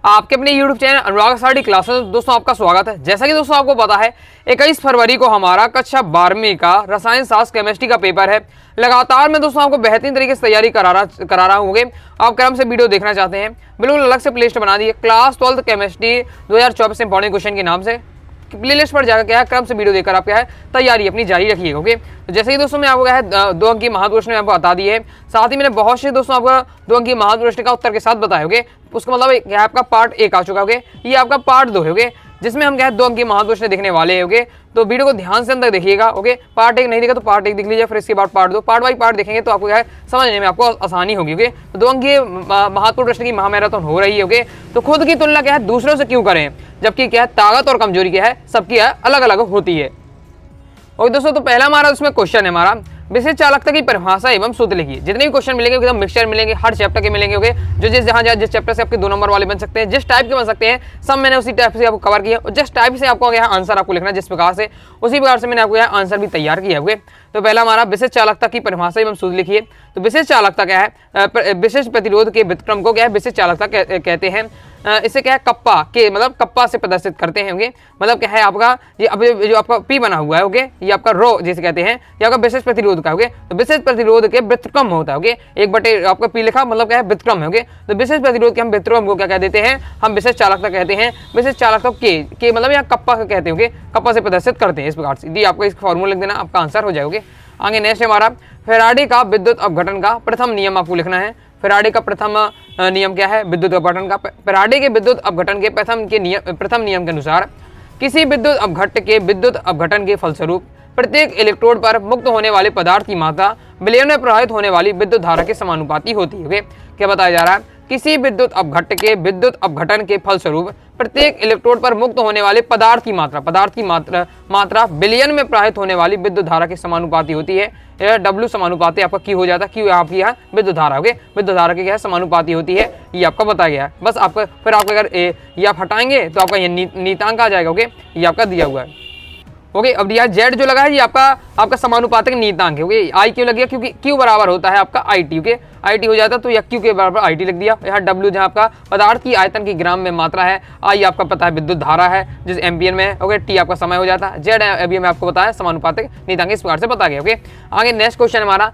आपके अपने YouTube channel अनुराग साडी classes दोस्तों आपका स्वागत है। जैसा कि दोस्तों आपको पता है 21 फरवरी को हमारा कक्षा 12वीं का रसायन शास्त्र केमिस्ट्री का पेपर है। लगातार मैं दोस्तों आपको बेहतरीन तरीके से तैयारी करा रहा हूँ। आप क्रम से वीडियो देखना चाहते हैं, बिल्कुल अलग से प्लेलिस्ट बना दी है class 12th chemistry 2024 important question के नाम से। प्लेलिस्ट पर जाकर क्या है क्रम से वीडियो देखकर आप क्या है तैयारी अपनी जारी रखिएगा। ओके, तो जैसे कि दोस्तों मैं आपको क्या है 2 अंक की महत्व प्रश्न आपको बता दिए है, साथ ही मैंने बहुत से दोस्तों आपको 2 अंक की महत्व प्रश्न का उत्तर के साथ बताया। ओके, उसका मतलब क्या है आपका पार्ट 1 आ चुका है। ये आपका पार्ट 2 है। ओके, जिसमें हम क्या है 2 अंक की महत्व प्रश्न देखने वाले हैं। ओके, तो वीडियो को ध्यान से अंदर देखिएगा। ओके, पार्ट 1 नहीं देखा तो पार्ट 1 देख लीजिए, फिर इसके बाद पार्ट 2, पार्ट बाई पार्ट देखेंगे तो आपको क्या है समझने में आपको आसानी होगी। ओके, तो 2 अंक की महत्वपूर्ण प्रश्न की महामैराथन हो रही है। ओके, तो खुद की तुलना क्या है दूसरों से क्यों करें, जबकि क्या है ताकत और कमजोरी क्या है सबकी अलग अलग होती है। और दोस्तों तो पहला हमारा उसमें क्वेश्चन है हमारा विशेष चालकता की परिभाषा एवं सूत्र लिखिए। जितने भी क्वेश्चन मिलेंगे एकदम मिक्सचर मिलेंगे, हर चैप्टर के मिलेंगे। ओके, जो जिस चैप्टर से आपके 2 नंबर वाले बन सकते हैं, जिस टाइप के बन सकते हैं, सब मैंने उसी टाइप से आपको कवर किया और जिस टाइप से आपको यहाँ आंसर आपको लिखना है जिस प्रकार से, उसी प्रकार से मैंने आपको यहाँ आंसर भी तैयार किया। हुए तो पहला हमारा विशेष चालकता की परिभाषा एवं सूत्र लिखिए। तो विशेष चालकता क्या है, विशेष प्रतिरोध के व्युत्क्रम को क्या है विशेष चालकता कहते हैं। इसे क्या है कप्पा के मतलब कप्पा से प्रदर्शित करते हैं। ओके, मतलब क्या है आपका ये अब जो आपका पी बना हुआ है। ओके, ये आपका रो जिसे कहते हैं, ये आपका विशेष प्रतिरोध का। ओके, तो विशेष प्रतिरोध के व्युत्क्रम होता है। ओके, 1/, आपका पी लिखा मतलब क्या है व्युत्क्रम है। ओके, तो विशेष प्रतिरोध के हम व्युत्क्रम को क्या कह देते हैं, हम विशेष चालकता कहते हैं। विशेष चालकता के मतलब यहाँ कप्पा का कहते हैं। कप्पा से प्रदर्शित करते हैं इस प्रकार से। यदि आपको इस फॉर्मूला लिख देना आपका आंसर हो जाएगा। आगे नेक्स्ट हमारा फैराडे का विद्युत अपघटन का प्रथम नियम आपको लिखना है। फैराडे का प्रथम नियम क्या है विद्युत अपघटन का। फैराडे के विद्युत अपघटन के प्रथम नियम के अनुसार किसी विद्युत अपघटन के फलस्वरूप प्रत्येक इलेक्ट्रोड पर मुक्त होने वाले पदार्थ की मात्रा विलयन में प्रवाहित होने वाली विद्युत धारा के समानुपाती होती है। क्या बताया जा रहा है, किसी विद्युत अपघटन के फलस्वरूप प्रत्येक इलेक्ट्रोड पर मुक्त होने वाले पदार्थ की मात्रा विलयन में प्रवाहित होने वाली विद्युत धारा के समानुपाती होती है। यह W समानुपाती आपका Q हो जाता है। Q आपकी यहाँ विद्युत धारा। ओके, विद्युत धारा की क्या है समानुपाती होती है, ये आपका बताया गया है। बस आपका फिर आपका अगर ये आप हटाएंगे तो आपका ये नीतांक आ जाएगा। ओके, ये आपका दिया हुआ है। ओके, अब यहाँ Z जो लगा है ये आपका समानुपातिक नीतांक है। ओके, I क्यों लग गया, क्योंकि Q बराबर होता है आपका IT। ओके, IT हो जाता है तो यह Q के बराबर IT लिख दिया। यहाँ W जहाँ आपका पदार्थ की आयतन की ग्राम में मात्रा है, I आपका पता है विद्युत धारा है जिस एम्पियर में है। ओके, T आपका समय हो जाता है, Z अभी मैं आपको बताया समानुपातिक नीतांक इस प्रकार से बता गया। ओके, आगे नेक्स्ट क्वेश्चन हमारा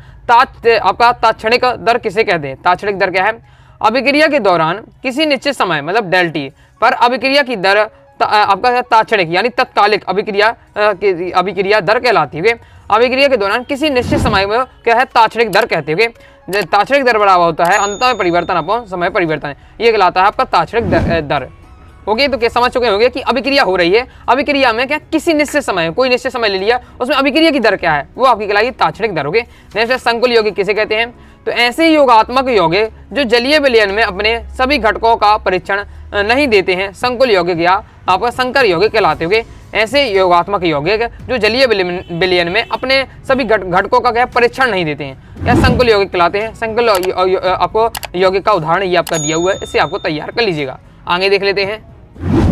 आपका तात्क्षणिक दर किसे कहते हैं। तात्क्षणिक दर क्या है, अभिक्रिया के दौरान किसी निश्चित समय मतलब डेल टी पर अभिक्रिया की दर आपका तात्क्षणिक यानी तत्कालिक अभिक्रिया दर कहलाती है। अभिक्रिया के दौरान किसी निश्चित समय में क्या है तात्क्षणिक दर कहते हैं। तात्क्षणिक दर बराबर होता है अंत में परिवर्तन अपॉन समय परिवर्तन, ये कहलाता है आपका तात्क्षणिक दर। ओके, तो क्या समझ चुके होंगे कि अभिक्रिया हो रही है, अभिक्रिया में क्या किसी निश्चित समय कोई निश्चित समय ले लिया, उसमें अभिक्रिया की दर क्या है वो आपकी कहलाएगी तात्क्षणिक दर। ओके, नेक्स्ट संकुल यौगिक किसे कहते हैं, तो ऐसे योगात्मक यौगिक जो जलीय विलयन में अपने सभी घटकों का परीक्षण नहीं देते हैं संकुल यौगिक या आपका संकर यौगिक कहलाते होंगे। ऐसे योगात्मक यौगिक जो जलीय विलयन में अपने सभी घटकों का क्या परीक्षण नहीं देते हैं या संकुल यौगिक कहलाते हैं। संकुल आपको यौगिक का उदाहरण ये आपका दिया हुआ है, इससे आपको तैयार कर लीजिएगा। आगे देख लेते हैं।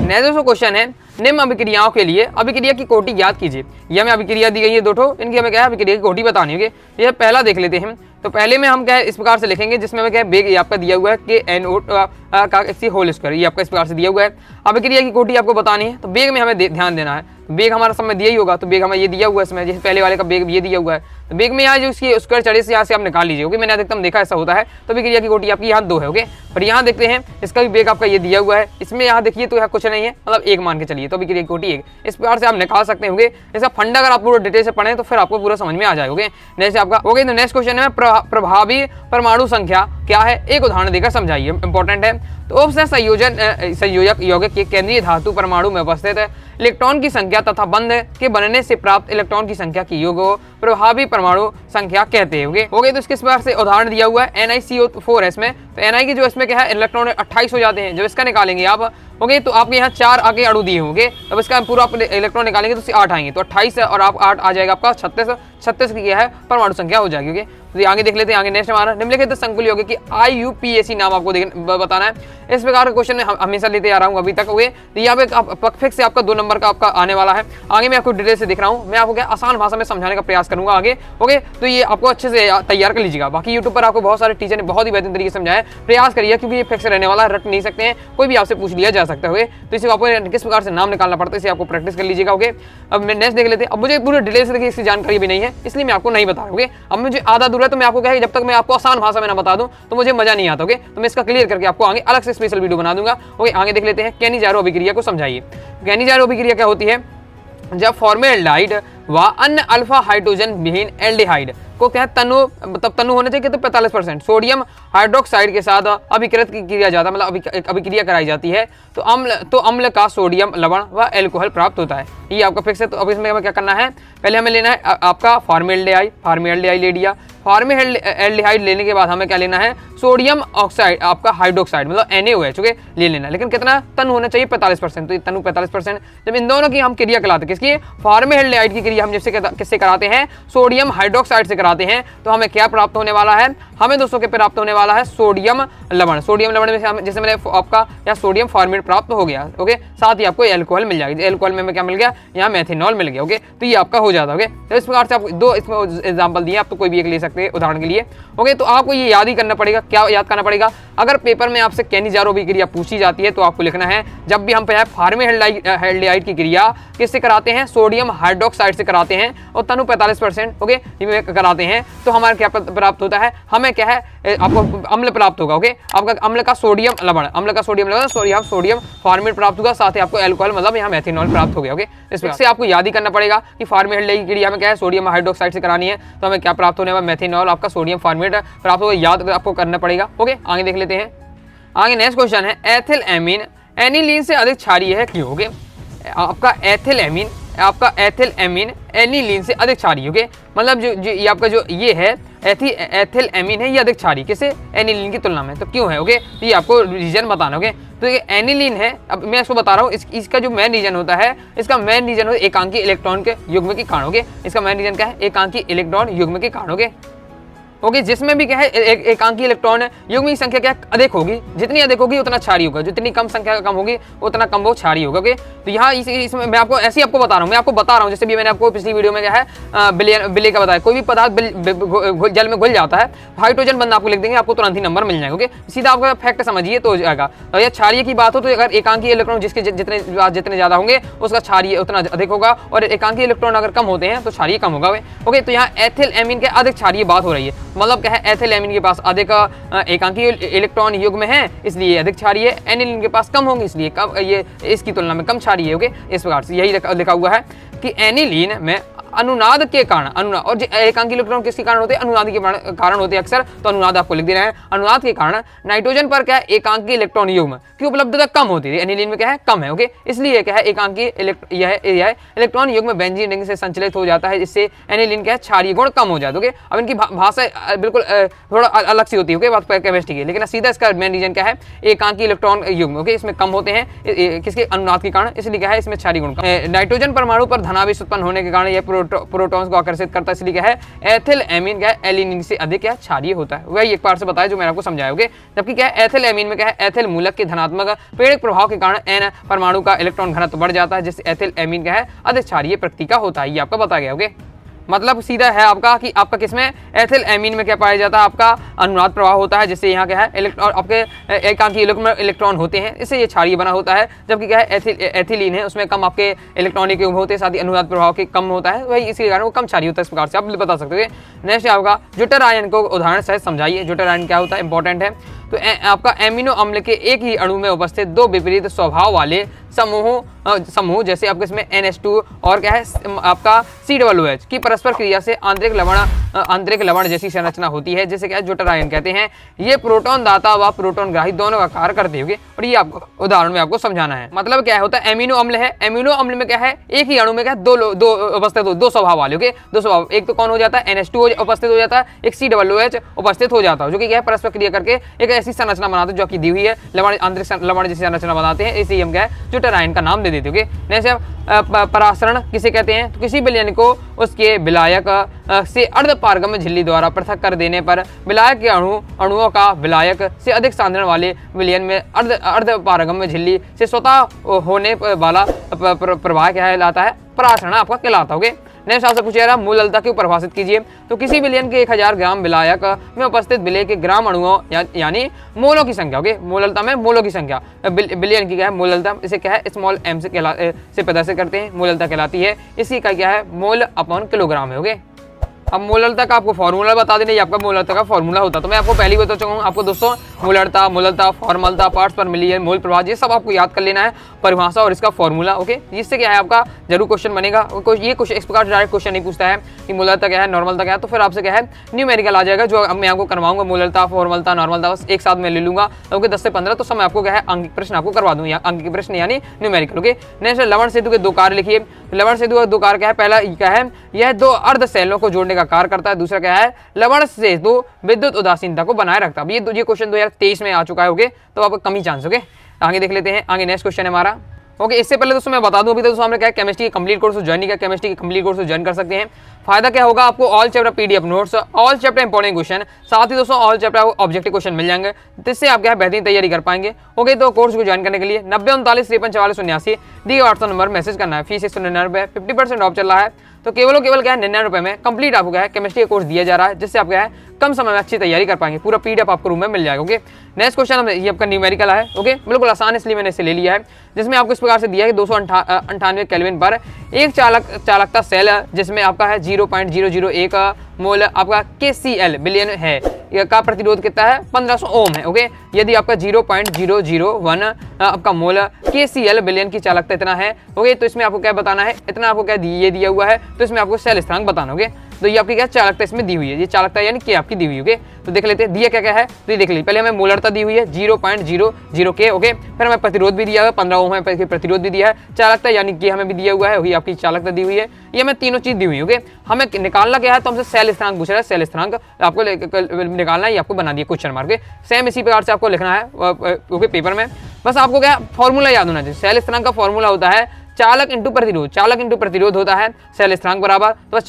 नेक्स्ट क्वेश्चन है निम्न अभिक्रियाओं के लिए अभिक्रिया की कोटि ज्ञात कीजिए। ये हमें अभिक्रिया दी गई है 2 ठो, इनकी हमें क्या है अभिक्रिया की कोटि बतानी होगी। ये पहला देख लेते हैं। तो पहले में हम क्या है इस प्रकार से लिखेंगे जिसमें हमें क्या है बेग आपका दिया हुआ है कि NO का होल स्क्वायर, ये आपका इस प्रकार से दिया हुआ है। अभिक्रिया की कोटि आपको बतानी है तो बेग में हमें ध्यान देना है। तो बेग हमारा समय दिया ही होगा, तो बेग हमें ये दिया हुआ है इसमें, जैसे पहले वाले का बेग ये दिया हुआ है। तो बेग में यहाँ जो इसकी स्क्वायर चढ़े से यहाँ से आप निकाल लीजिए। ओके, मैंने अधिकतम देखा ऐसा होता है। तो अभिक्रिया की कोटि आपकी यहाँ 2 है। ओके, पर यहाँ देखते हैं इसका भी बेग आपका ये दिया हुआ है, इसमें यहाँ देखिए तो यहाँ कुछ नहीं है मतलब 1 मान के चलिए, तो अभिक्रिया की कोटि 1 इस प्रकार से आप निकाल सकते होंगे। इसका फंडा अगर आप पूरा डिटेल से पढ़ें तो फिर आपको पूरा समझ में आ जाएगा। नेक्स्ट आपका ओके, तो नेक्स्ट क्वेश्चन है प्रभावी परमाणु संख्या क्या है, एक उदाहरण देकर समझाइए, इंपॉर्टेंट है। तो ऑप्शन संयोजक यौगिक के केंद्रीय धातु परमाणु में उपस्थित इलेक्ट्रॉन की संख्या तथा बंध के बनने से प्राप्त इलेक्ट्रॉन की संख्या की योग को प्रभावी परमाणु संख्या कहते हैं। ओके, तो इसके प्रकार से उदाहरण दिया हुआ है NiCO4 है इसमें। तो Ni की जो इसमें क्या है इलेक्ट्रॉन 28 हो जाते हैं, जब इसका निकालेंगे आप। ओके, तो आपके यहाँ 4 आगे अणु दिए होंगे, अब इसका पूरा आप इलेक्ट्रॉन निकालेंगे तो 8 आएंगे, तो 28 और आप 8 आ जाएगा आपका 36 की क्या है परमाणु संख्या हो जाएगी। ओके, तो आगे देख लेते हैं। आगे नेक्स्ट हमारा निम्नलिखित संकुल यौगिक की IUPAC नाम आपको बताना है। इस प्रकार का क्वेश्चन मैं हमेशा लेते आ रहा हूँ अभी तक। ओके, तो यहाँ पे फिक्स से आपका 2 नंबर का आपका आने वाला है। आगे मैं आपको डिटेल से दिख रहा हूँ, मैं आपको क्या आसान भाषा में समझाने का प्रयास करूंगा आगे। ओके, तो ये आपको अच्छे से तैयार कर लीजिएगा। बाकी यूट्यूब पर आपको बहुत सारे टीचर ने बहुत ही बेहतरीन तरीके से समझाया, प्रयास करिए क्योंकि ये फिक्स रहने वाला है, रट नहीं सकते हैं, कोई भी आपसे पूछ लिया जा सकता है। तो इसे आपको किस प्रकार से नाम निकालना पड़ता है इसे आपको प्रैक्टिस कर लीजिएगा। ओके, अब मैं नेक्स्ट देख लेते हैं। अब मुझे पूरे डिटेल से देखिए इसकी जानकारी भी नहीं है, इसलिए मैं आपको नहीं बता रहा हूँ। अब मुझे आधा दूर है तो मैं आपको क्या है, जब तक मैं आपको आसान भाषा में ना बता दूं तो मुझे मजा नहीं आता। ओके, तो मैं इसका क्लियर करके आपको आगे अलग से स्पेशल वीडियो बना दूंगा। ओके, आगे देख लेते हैं। केनिजारो अभिक्रिया को समझाइए। केनिजारो अभिक्रिया क्या होती है? जब फॉर्मेल्डिहाइड व अन्य अल्फा हाइड्रोजन विहीन एल्डिहाइड को क्या तनु, मतलब तनु होने चाहिए तो 45% सोडियम हाइड्रोक्साइड के साथ अभिकृत किया जाता है, मतलब अभिक्रिया कराई जाती है, तो अम्ल का सोडियम लवण व एल्कोहल प्राप्त होता है। ये आपका फिक्स है। तो अब इसमें हमें क्या करना है, पहले हमें लेना है आपका फॉर्मेल्डिहाइड ले लिया। फॉर्मेल्डिहाइड लेने के बाद हमें क्या लेना है, सोडियम ऑक्साइड आपका हाइड्रोक्साइड मतलब NaOH ले लेना है, लेकिन कितना तनु होना चाहिए 45%। तो ये तनु 45%। जब इन दोनों की हम क्रिया कराते हैं, किसकी, फॉर्मेल्डिहाइड की क्रिया हम जैसे किससे कराते हैं, सोडियम हाइड्रोक्साइड से कराते हैं, तो हमें क्या प्राप्त होने वाला है, हमें दोस्तों के प्राप्त होने वाला है सोडियम लवण। सोडियम लवण में से जैसे मैंने आपका यहाँ सोडियम फॉर्मेट प्राप्त हो गया। ओके, साथ ही आपको एल्कोहल मिल जाएगी। एल्कोहल में क्या मिल गया, यहाँ मेथेनॉल मिल गया। ओके, तो ये आपका हो जाता है। ओके, तो इस प्रकार से आपको 2 इसमें एग्जाम्पल दिए, आप तो कोई भी एक ले सकते हैं उदाहरण के लिए। ओके, तो आपको ये याद ही करना पड़ेगा। क्या याद करना पड़ेगा, अगर पेपर में आपसे केनिजारो अभिक्रिया पूछी जाती है तो आपको लिखना है, जब भी हम फॉर्मेल्डिहाइड की क्रिया किससे कराते हैं, सोडियम हाइड्रोक्साइड से कराते हैं और तनु 45% ओके कराते हैं, तो हमारा क्या प्राप्त होता है, हमें क्या है, आपको अम्ल प्राप्त होगा। ओके, आपका अम्ल का सोडियम लवण सोडियम फॉर्मेट प्राप्त होगा, साथ ही आपको एल्कोहल मतलब यहाँ मेथेनॉल प्राप्त हो गया। ओके, इससे आपको याद ही करना पड़ेगा कि फॉर्मेल्डिहाइड की क्रिया में क्या है, सोडियम हाइड्रोक्साइड से करानी है, तो हमें क्या प्राप्त होने वाला, मेथेनॉल आपका सोडियम फॉर्मेट प्राप्त होगा, याद आपको करना पड़ेगा। ओके, आगे देख लेते हैं। आगे नेक्स्ट क्वेश्चन है, एथिल एमीन एनिलीन से अधिक क्षारीय है क्यों? ओके, आपका एथिल एमीन एनिलीन से अधिक क्षारीय। ओके, मतलब जो ये आपका जो ये है एथिल एमीन है, ये अधिक क्षारीय किसे, एनिलीन की तुलना में, तो क्यों है? ओके, तो ये आपको रीजन बताना। ओके, तो ये एनिलीन है, अब मैं इसको बता रहा हूँ, इसका जो मेन रीजन होता है, इसका मेन रीजन होता है एकांकी इलेक्ट्रॉन के युग्म के कारण। ओके, इसका मेन रीजन क्या है, एकांकी इलेक्ट्रॉन युग्म के कारण। ओके, जिसमें भी क्या है एकांकी इलेक्ट्रॉन है, युग्म की संख्या क्या अधिक होगी, जितनी अधिक होगी उतना क्षारीय होगा, जितनी कम संख्या कम होगी उतना कम वो क्षारीय होगा। ओके, तो यहाँ इसमें मैं आपको ऐसे ही आपको बता रहा हूँ, जैसे भी मैंने आपको पिछली वीडियो में क्या है बिले का बताया, कोई भी पदार्थ जल में घुल जाता है, हाइड्रोजन बंद आपको लिख देंगे, आपको तुरंत ही नंबर मिल जाएगा। ओके, सीधा आपका फैक्ट समझिए तो हो जाएगा। तो यह क्षारीय की बात हो तो अगर एकांकी इलेक्ट्रॉन जिसके जितने ज्यादा होंगे उसका क्षारीय उतना अधिक होगा, और एकांकी इलेक्ट्रॉन अगर कम होते हैं तो क्षारीय कम होगा। ओके, तो यहाँ एथिल एमीन के अधिक क्षारीय बात हो रही है, मतलब क्या है, एथिल एमीन के पास अधिक एकांकी इलेक्ट्रॉन युग्म है इसलिए अधिक क्षारीय है, एनिलीन के पास कम होंगे इसलिए कम, ये इसकी तुलना में कम क्षारीय है। ओके, इस प्रकार से यही लिखा हुआ है कि एनिलीन में अनुनाद के कारण, अनुनाद और एकांकी इलेक्ट्रॉन किसके कारण होते हैं, अनुनाद के कारण होते हैं अक्सर, तो अनुनाद आपको लिख देना है। अनुनाद के कारण नाइट्रोजन पर क्या है, एकांकी इलेक्ट्रॉन युग्म की उपलब्धता कम होती है, एनिलीन में क्या है, कम है। ओके, इसलिए क्या है, एकांकी यह इलेक्ट्रॉन युग्म बेंजीन रिंग से संचलित हो जाता है, जिससे एनिलीन क्या है, क्षारीय गुण कम हो जाता है। ओके, अब इनकी भाषा बिल्कुल थोड़ा अलग सी होती है। ओके, बात केमिस्ट्री की, लेकिन सीधा इसका मेन रीजन क्या है, एकांकी इलेक्ट्रॉन युग्म ओके इसमें कम होते हैं, किसके, अनुनाद के कारण, इसलिए क्या है, इसमें क्षारीय गुण कम। नाइट्रोजन परमाणु पर धनावेश उत्पन्न होने के कारण यह प्रोटॉन्स को आकर्षित करता है, इसलिए क्या है, एथिल एमीन क्या है, एलिनिन से अधिक क्या क्षारीय होता है। वही एक बार से बताया जो मैंने आपको समझाया। ओके, जबकि क्या है, एथिल एमीन में क्या है, एथिल मूलक के धनात्मक प्रेरक प्रभाव के कारण एन परमाणु का इलेक्ट्रॉन घनत्व बढ़ जाता है, जिससे एथिल एमीन क्या है, अधिक क्षारीय प्रकृति का होता है। ये आपका बताया गया। ओके, मतलब सीधा है आपका कि आपका किसमें, एथिल एमीन में क्या पाया जाता है, आपका अनुनाद प्रभाव होता है, जिससे यहाँ क्या है, इलेक्ट्रॉन आपके एकांकी इलेक्ट्रॉन होते हैं, इससे ये क्षारीय बना होता है। जबकि क्या है, एथिलीन है, उसमें कम आपके इलेक्ट्रॉनिक युग्म होते हैं, साथ ही अनुनाद प्रभाव के कम होता है, वही इसी कारण वो कम क्षारीय होता है। इस प्रकार से आप बता सकते हो। नेक्स्ट आपका ज्यूटर आयन को उदाहरण सहित समझाइए। ज्यूटर आयन क्या होता है, इंपॉर्टेंट है। तो आपका एमिनो अम्ल के एक ही अणु में उपस्थित दो विपरीत स्वभाव वाले समूह जैसे आपके इसमें NH2 और क्या है आपका COOH की परस्पर क्रिया से आंतरिक लवण जैसी संरचना होती है, जिसे क्या है, ज्यूटर आयन कहते हैं। ये प्रोटॉन दाता व प्रोटॉन ग्राही दोनों का कार्य करते होंगे, और ये आपको उदाहरण में आपको समझाना है। मतलब क्या होता है, एमिनो अम्ल है, एमिनो अम्ल में क्या है, एक ही अणु में क्या है, दो उपस्थित दो स्वभाव वाले। ओके, दो स्वभाव, एक तो कौन हो जाता है, NH2 उपस्थित हो जाता है, एक COOH उपस्थित हो जाता है, जो कि क्या है, परस्पर क्रिया करके एक ऐसी संरचना बनाते हैं जो कि दी हुई है, आंतरिक लवण जैसी संरचना बनाते हैं, इसी हम क्या है, ज्यूटर आयन का नाम दे देते हैं। जैसे परासरण किसे कहते हैं, तो किसी विलयन को उसके विलायक से अर्धपारगम्य झिल्ली द्वारा पृथक कर देने पर विलायक के अणुओं का विलायक से अधिक सांद्रण वाले विलयन में अर्धपारगम्य झिल्ली से स्वतः होने वाला प्रवाह कहलाता है, परासरण आपका कहलाता होगा। नेक्स्ट आपसे पूछा जा रहा है मोललता क्यों परिभाषित कीजिए। तो किसी विलयन के 1000 ग्राम विलायक में उपस्थित विलय के ग्राम अणुओं यानी मोलों की संख्या, ओके, मोललता में मोलों की संख्या, विलयन की क्या है मोललता, इसे क्या है स्मॉल m से प्रदर्शित करते हैं, मोललता कहलाती है। इसी का क्या है मोल अपॉन किलोग्राम है, ओके। अब मोललता का आपको फॉर्मूला बता देना, ये आपका मोललता का फॉर्मूला होता है। तो मैं आपको पहले ही बता चुका हूँ आपको दोस्तों, मोललता, फॉर्मलता, पार्ट्स पर मिलियन, मोल प्रवाह, ये सब आपको याद कर लेना है, परिभाषा और इसका फॉर्मूला, ओके। जिससे क्या है आपका जरूर क्वेश्चन बनेगा। ये कुछ इस प्रकार डायरेक्ट क्वेश्चन नहीं पूछता है कि मोललता क्या है, नॉर्मलता क्या है, तो फिर आपसे क्या है न्यूमेरिकल आ जाएगा, जो मैं आपको करवाऊंगा। मोललता, फॉर्मलता, नॉर्मलता बस एक साथ में ले लूंगा, ओके। 10 से 15 तो समय आपको क्या है अंक प्रश्न आपको करवा दूंगा, अंक प्रश्न यानी न्यूमेरिकल, ओके। नेक्स्ट लवण सेतु के 2 कार्य लिखिए। लवण सेतु के 2 कार्य क्या है, पहला क्या है, यह 2 अर्ध सेलों को जोड़ने का कार्य करता है। दूसरा क्या है, लवण सेतु विद्युत उदासीनता को बनाए रखता है। ये क्वेश्चन 2023 में आ चुका है, ओके, तो आपका कम ही चांस, ओके। आगे देख लेते हैं, आगे नेक्स्ट क्वेश्चन है हमारा, ओके। इससे पहले दोस्तों मैं बता दूं, अभी तो दोस्तों हमने क्या केमिस्ट्री के कंप्लीट कोर्स ज्वाइन किया, केमिस्ट्री के कंप्लीट कोर्स ज्वाइन कर सकते हैं। फायदा क्या होगा आपको, all chapter PDF notes, all chapter important question, साथ ही दोस्तों ऑल चैप्टर ऑब्जेक्टिव क्वेश्चन मिल जाएंगे, जिससे आप क्या है बेहतरीन तैयारी कर पाएंगे, ओके। तो कोर्स को ज्वाइन करने के लिए 90 39 53 44 79 दिए WhatsApp नंबर मैसेज करना है। फीस 199, 50% ऑफ चल रहा है, तो केवल क्या है 99 रुपये में कंप्लीट आपको क्या है केमिस्ट्री का कोर्स दिया जा रहा है, जिससे आप क्या है कम समय में अच्छी तैयारी कर पाएंगे। पूरा पीडीएफ आपको रूम में मिल जाएगा, ओके। नेक्स्ट क्वेश्चन ये आपका न्यूमेरिकल है, ओके, बिल्कुल आसान, इसलिए मैंने इसे ले लिया है, जिसमें आपको इस प्रकार से दिया है 298 केल्विन पर एक चालकता सेल जिसमें आपका है 0.001 मोल आपका KCl बिलियन है, का प्रतिरोध कितना है 1500 ओम है, ओके। यदि आपका 0.001 आपका मोल KCl बिलियन की चालकता इतना है, ओके, तो इसमें आपको क्या बताना है, इतना आपको क्या ये दिया हुआ है, तो इसमें आपको सेल स्थिरांक बताना, ओके। तो ये आपकी क्या चालकता इसमें दी हुई है, ये चालकता यानी कि आपकी दी हुई, ओके। तो देख लेते हैं दिया क्या क्या है, तो ये देख लीजिए, पहले हमें मोलरता दी हुई है 0.00 के, ओके। फिर हमें प्रतिरोध भी दिया हुआ है 15 ओम है, प्रतिरोध भी दिया है, चालकता यानी कि हमें भी दिया हुआ है, वही आपकी चालकता दी हुई है, ये हमें तीनों चीज दी हुई है, ओके। हमें निकालना क्या है, तो हमसे सेल स्थिरांक पूछ रहा है, सेल स्थिरांक आपको निकालना है, ये आपको बना दिया क्वेश्चन मार्क, सेम इसी प्रकार से आपको लिखना है, ओके, पेपर में। बस आपको क्या फॉर्मूला याद होना चाहिए, सेल स्थिरांक का फॉर्मूला होता है चालक इंटू प्रतिरोध, चालक इंटू प्रतिरोध होता है सेल स्थिरांक बराबर, तो बस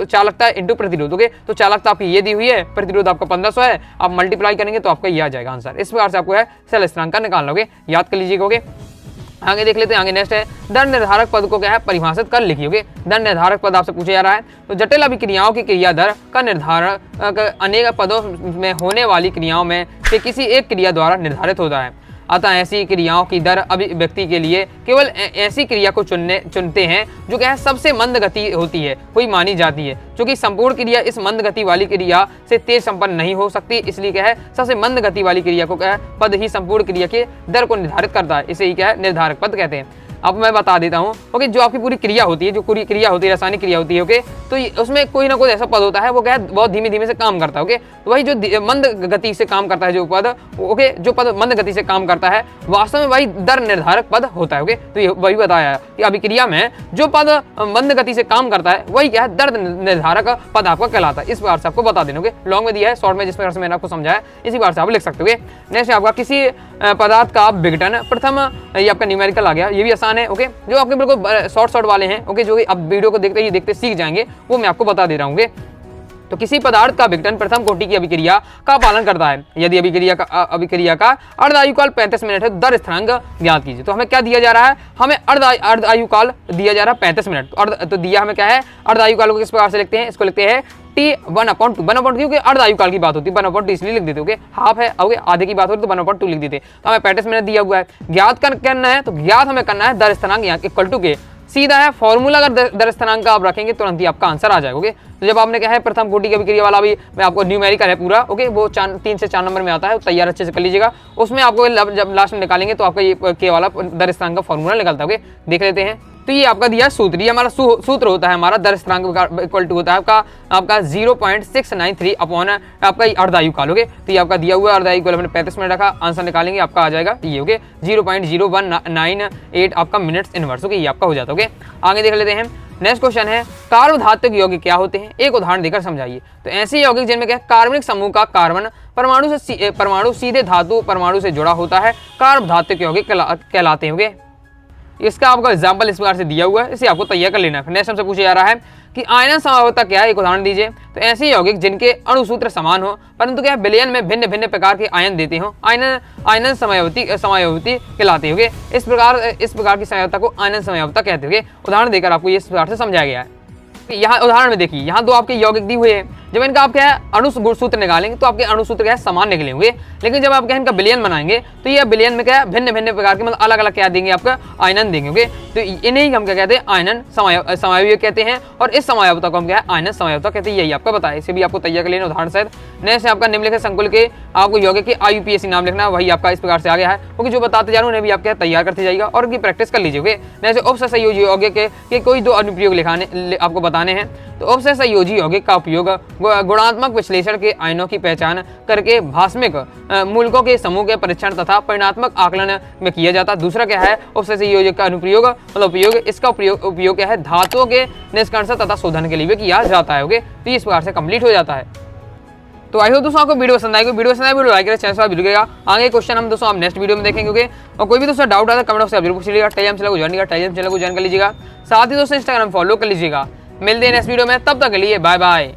चालकता इंटू प्रतिरोध, ओके। तो चालकता आपकी ये दी हुई है, प्रतिरोध आपका 1500 है, आप मल्टीप्लाई करेंगे तो आपका ये आ जाएगा आंसर। इस प्रकार से आपको है सेल स्थिरांक का निकाल लोगे, याद कर लीजिएगा, ओके। आगे देख लेते हैं, आगे नेक्स्ट है दर निर्धारक पद को क्या है परिभाषित कर लिखिए। दर निर्धारक पद आपसे पूछा जा रहा है, तो जटिल अभिक्रियाओं की क्रिया दर का निर्धारण अनेक पदों में होने वाली क्रियाओं में से किसी एक क्रिया द्वारा निर्धारित होता है। अतः ऐसी क्रियाओं की दर अभिव्यक्ति के लिए केवल ऐसी क्रिया को चुनते हैं जो क्या है सबसे मंद गति होती है हुई मानी जाती है, क्योंकि संपूर्ण क्रिया इस मंद गति वाली क्रिया से तेज संपन्न नहीं हो सकती, इसलिए क्या है सबसे मंद गति वाली क्रिया को क्या है पद ही संपूर्ण क्रिया के दर को निर्धारित करता है, इसे ही क्या है निर्धारक पद कहते हैं। अब मैं बता देता हूँ, ओके, जो आपकी पूरी क्रिया होती है, जो पूरी क्रिया होती है रासायनिक क्रिया होती है, ओके, तो उसमें कोई ना कोई ऐसा पद होता है वो क्या है बहुत धीमे धीमे से काम करता है, ओके। तो वही जो मंद गति से काम करता है जो पद, ओके, जो पद मंद गति से काम करता है वास्तव में वही दर निर्धारक पद होता है, ओके। तो ये वही बताया कि अभिक्रिया में जो पद मंद गति से काम करता है वही क्या है दर निर्धारक पद आपका कहलाता है। इस बार से आपको बता देना, ओके। लॉन्ग में दिया है, शॉर्ट में जिस प्रकार से मैंने आपको समझाया इसी बार से आप लिख सकते हो। नेक्स्ट आपका किसी पदार्थ का विघटन, प्रथम ये आपका न्यूमेरिकल आ गया, ये भी आसान है, ओके। जो आपके बिल्कुल शॉर्ट वाले हैं, ओके, जो अब वीडियो को देखते सीख जाएंगे वो मैं आपको बता दे रहा हूँ। तो किसी पदार्थ का विघटन प्रथम कोटि की अभिक्रिया का पालन करता है यदि अभिक्रिया का अर्ध आयुकाल 35 मिनट है, दर स्थिरांक ज्ञात कीजिए। तो हमें क्या दिया जा रहा है, हमें अर्ध आयुकाल दिया जा रहा है 35 मिनट, तो दिया हमें क्या है अर्ध आयुकाल को किस प्रकार से लिखते हैं, इसको लिखते हैं T 1/2 क्योंकि अर्ध आयुकाल की बात होती है 1/2 इसलिए लिख देते, ओके। हाफ है, ओके, आधे की बात होती है तो 1/2 लिख देते। तो हमें 35 मिनट दिया हुआ है, ज्ञात करना है, तो ज्ञात हमें करना है दर स्थिरांक इक्वल टू के, सीधा है फॉर्मूला। अगर दर स्थिरांक का आप रखेंगे तुरंत ही आपका आंसर आ जाएगा, ओके। तो जब आपने क्या है प्रथम कोटि की अभिक्रिया वाला भी मैं आपको न्यूमेरिकल है पूरा, ओके, वो 3 से 4 नंबर में आता है, तैयार अच्छे से कर लीजिएगा। उसमें आपको जब लास्ट में निकालेंगे तो आपका ये के वाला दर स्थिरांक का फॉर्मूला निकलता है, ओके। देख लेते हैं, तो ये आपका दिया सूत्र, ये हमारा सूत्र होता है हमारा दर स्थिरांक इक्वल टू होता है आपका 0.693 अपॉन आपका अर्ध आयुकाल, ओके। तो ये आपका दिया हुआ अर्ध आयुकाल हमने 35 मिनट रखा, आंसर निकालेंगे आपका आ जाएगा ये, ओके, 0.0198 आपका मिनट्स इनवर्स, ओके, ये आपका हो जाता है, ओके। आगे देख लेते हैं, नेक्स्ट क्वेश्चन है कार्बधातुक यौगिक क्या होते हैं, एक उदाहरण देकर समझाइए। तो ऐसे यौगिक जिनमें क्या कार्बनिक समूह का कार्बन परमाणु सीधे धातु परमाणु से जुड़ा होता है कार्बधातुक यौगिक कहलाते हैं, ओके। इसका आपका एग्जाम्पल इस प्रकार से दिया हुआ है, इसे आपको तैयार कर लेना है। नेक्स्ट हमसे पूछा जा रहा है कि आयनन समयावस्था क्या है, एक उदाहरण दीजिए। तो ऐसे यौगिक जिनके अणुसूत्र समान हो परंतु क्या विलयन में भिन्न भिन्न प्रकार के आयन देते हो, आयनन समयावस्थी कहलाते होंगे। इस प्रकार की समयावस्था को आयनन समयावस्था कहते होंगे। उदाहरण देकर आपको इस प्रकार से समझाया गया है। यहाँ उदाहरण में देखिए, यहाँ दो आपके यौगिक दी हुए हैं। जब इनका आप क्या है अणुसूत्र निकालेंगे तो आपके अणुसूत्र क्या है समान निकले होंगे, लेकिन जब आप क्या इनका विलयन बनाएंगे तो ये विलयन में क्या है भिन्न भिन्न प्रकार के मतलब अलग अलग क्या देंगे, आपका आयनन देंगे होंगे। तो इन्हें हम क्या कहते हैं, आयनन समयावयव कहते हैं। और इस समयावस्था को हम क्या है आयनन समयावस्था कहते हैं। यही आपका बताया। इसे भी आपको तैयार कर लेना उदाहरण सहित। नए से आपका निम्नलिखित संकुल के आपको यौगिक के IUPAC नाम लिखना है, वही आपका इस प्रकार से आ गया है। क्योंकि जो बताते जा रहा हूँ उन्हें भी आप क्या तैयार करते जाएगा और उनकी प्रैक्टिस कर लीजिए। नए से उपसंयोजी यौगिक के कोई दो अनुप्रयोग लिखाने आपको बताने हैं। तो उपसंयोजी यौगिक का उपयोग गुणात्मक विश्लेषण के आयनों की पहचान करके भास्मिक मूलकों के समूह के परीक्षण तथा परिणात्मक आकलन में किया जाता है। दूसरा क्या है उपसंयोजी का अनुप्रयोग मतलब उपयोग, इसका उपयोग क्या है धातुओं के निष्कर्षण तथा शोधन के लिए भी किया जाता है। तो इस प्रकार से कंप्लीट हो जाता है। तो आई होप दोस्तों आपको वीडियो पसंद आएगी। वीडियो पसंद आए वीडियो लाइक करें, चैनल सब्सक्राइब करिएगा। आगे क्वेश्चन हम दोस्तों आप नेक्स्ट वीडियो में देखेंगे। और कोई भी दोस्तों डाउट आता है कमेंट बॉक्स में जरूर पूछ लीजिएगा। टेलीग्राम चैनल को ज्वाइन कर लीजिएगा। साथ ही दोस्तों इंस्टाग्राम फॉलो कर लीजिएगा। मिलते हैं नेक्स्ट वीडियो में, तब तक के लिए बाय बाय।